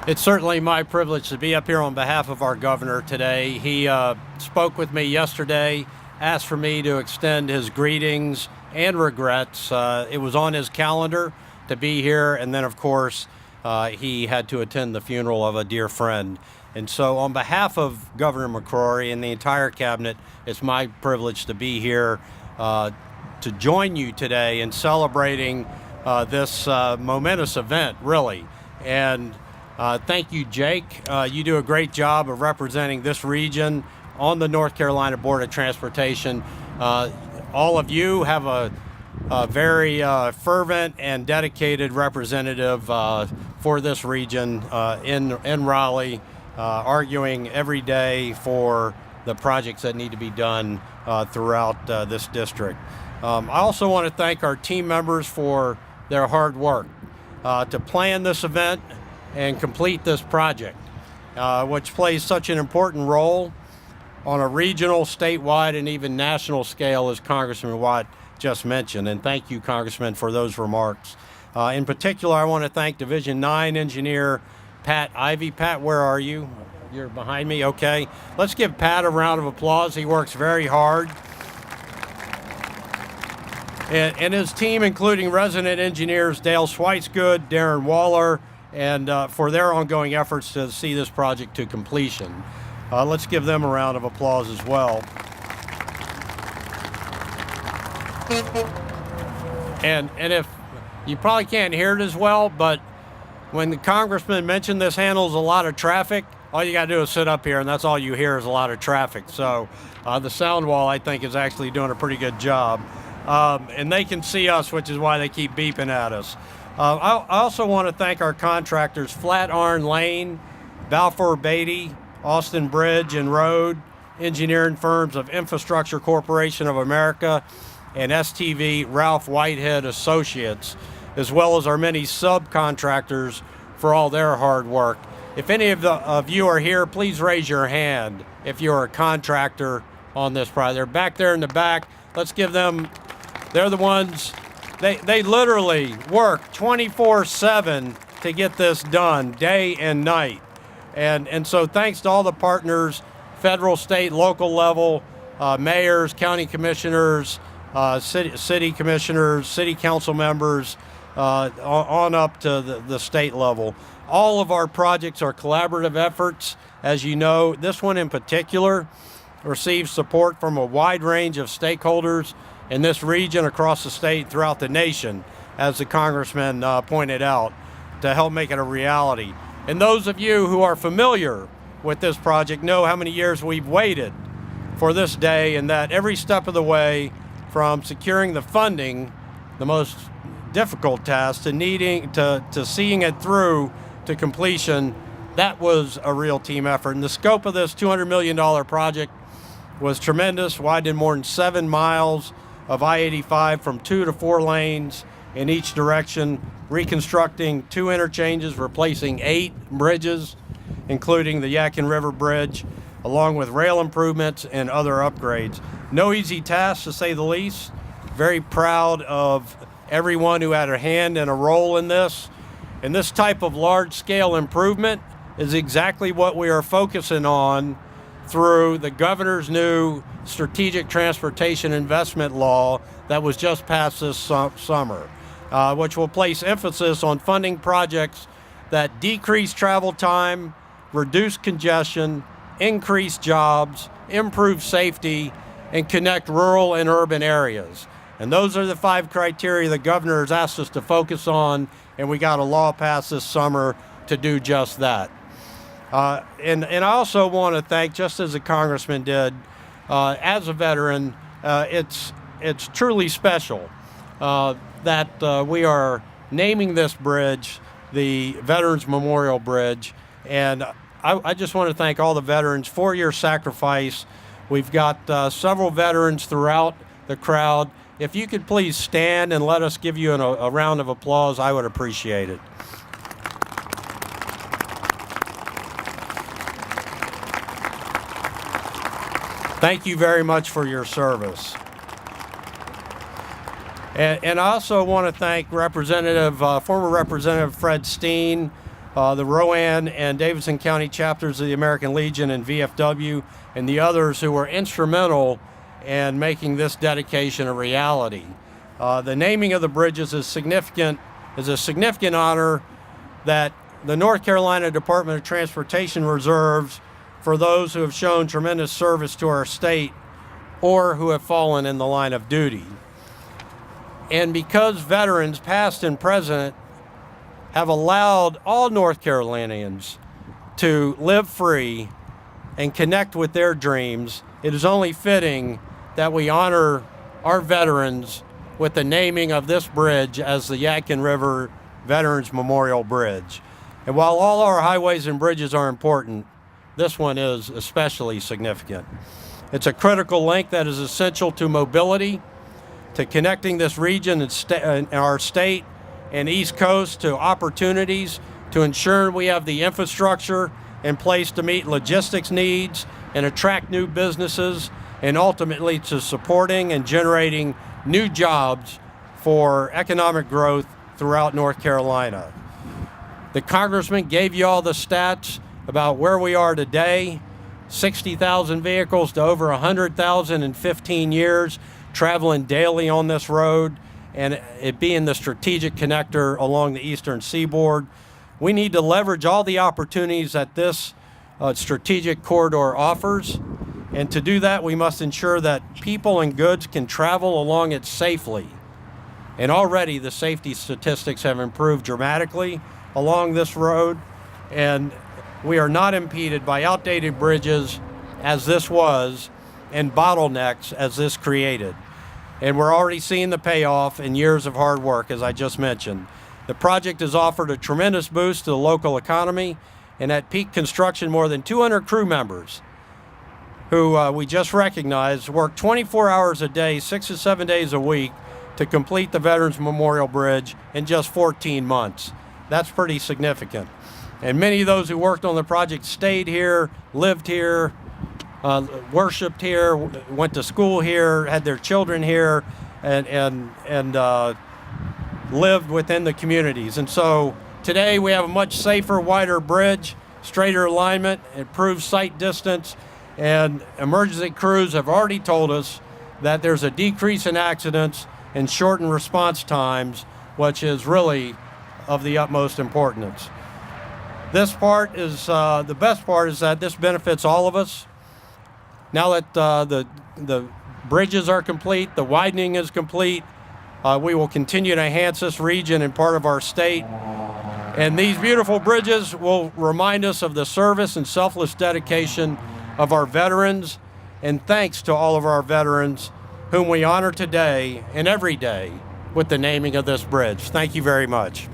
It's certainly my privilege to be up here on behalf of our governor today. He spoke with me yesterday, asked for me to extend his greetings and regrets. It was on his calendar to be here, and then, of course, he had to attend the funeral of a dear friend. And so, on behalf of Governor McCrory and the entire cabinet, it's my privilege to be here to join you today in celebrating this momentous event, really. And thank you, Jake. You do a great job of representing this region on the North Carolina Board of Transportation. All of you have a very fervent and dedicated representative for this region in Raleigh, arguing every day for the projects that need to be done throughout this district. I also want to thank our team members for their hard work to plan this event and complete this project, which plays such an important role on a regional, statewide, and even national scale, as Congressman Watt just mentioned. And thank you, Congressman, for those remarks. In particular, I want to thank Division 9 Engineer Pat Ivy. Pat, where are you? You're behind me? Okay. Let's give Pat a round of applause. He works very hard. And his team, including resident engineers Dale Schweitsgood, Darren Waller, and for their ongoing efforts to see this project to completion. Let's give them a round of applause as well. And if you probably can't hear it as well, but when the congressman mentioned this handles a lot of traffic, all you got to do is sit up here, and that's all you hear is a lot of traffic. So the sound wall, I think, is actually doing a pretty good job. And they can see us, which is why they keep beeping at us. I also want to thank our contractors, Flatiron Lane, Balfour Beatty, Austin Bridge and Road, engineering firms of Infrastructure Corporation of America, and STV Ralph Whitehead Associates, as well as our many subcontractors for all their hard work. If any of you are here, please raise your hand if you're a contractor on this project. They're back there in the back. Let's give them, they're the ones. They literally work 24/7 to get this done, day and night. And so thanks to all the partners, federal, state, local level, mayors, county commissioners, city commissioners, city council members, on up to the state level. All of our projects are collaborative efforts. As you know, this one in particular receives support from a wide range of stakeholders in this region, across the state, throughout the nation, as the congressman pointed out, to help make it a reality. And those of you who are familiar with this project know how many years we've waited for this day, and that every step of the way, from securing the funding, the most difficult task, to seeing it through to completion, that was a real team effort. And the scope of this $200 million project was tremendous, widened more than 7 miles of I-85 from 2 to 4 lanes in each direction, reconstructing 2 interchanges, replacing 8 bridges, including the Yadkin River Bridge, along with rail improvements and other upgrades. No easy task, to say the least. Very proud of everyone who had a hand and a role in this. And this type of large-scale improvement is exactly what we are focusing on through the governor's new Strategic Transportation Investment Law that was just passed this summer, which will place emphasis on funding projects that decrease travel time, reduce congestion, increase jobs, improve safety, and connect rural and urban areas. And those are the 5 criteria the governor has asked us to focus on, and we got a law passed this summer to do just that. And I also want to thank, just as the congressman did, as a veteran, it's truly special that we are naming this bridge the Veterans Memorial Bridge. And I just want to thank all the veterans for your sacrifice. We've got several veterans throughout the crowd. If you could please stand and let us give you a round of applause, I would appreciate it. Thank you very much for your service. And I also want to thank former Representative Fred Steen, the Rowan and Davidson County chapters of the American Legion and VFW, and the others who were instrumental in making this dedication a reality. The naming of the bridges is a significant honor that the North Carolina Department of Transportation reserves for those who have shown tremendous service to our state or who have fallen in the line of duty. And because veterans, past and present, have allowed all North Carolinians to live free and connect with their dreams, it is only fitting that we honor our veterans with the naming of this bridge as the Yadkin River Veterans Memorial Bridge. And while all our highways and bridges are important, this one is especially significant. It's a critical link that is essential to mobility, to connecting this region and our state and East Coast to opportunities, to ensure we have the infrastructure in place to meet logistics needs and attract new businesses, and ultimately to supporting and generating new jobs for economic growth throughout North Carolina. The Congressman gave you all the stats about where we are today. 60,000 vehicles to over 100,000 in 15 years, traveling daily on this road, and it being the strategic connector along the eastern seaboard. We need to leverage all the opportunities that this strategic corridor offers. And to do that, we must ensure that people and goods can travel along it safely. And already the safety statistics have improved dramatically along this road, and we are not impeded by outdated bridges as this was and bottlenecks as this created. And we're already seeing the payoff in years of hard work, as I just mentioned. The project has offered a tremendous boost to the local economy, and at peak construction, more than 200 crew members who we just recognized work 24 hours a day, 6 to 7 days a week to complete the Veterans Memorial Bridge in just 14 months. That's pretty significant. And many of those who worked on the project stayed here, lived here, worshiped here, went to school here, had their children here, and lived within the communities. And so today we have a much safer, wider bridge, straighter alignment, improved sight distance, and emergency crews have already told us that there's a decrease in accidents and shortened response times, which is really of the utmost importance. This part is, the best part is that this benefits all of us. Now that the bridges are complete, the widening is complete, we will continue to enhance this region and part of our state. And these beautiful bridges will remind us of the service and selfless dedication of our veterans, and thanks to all of our veterans whom we honor today and every day with the naming of this bridge. Thank you very much.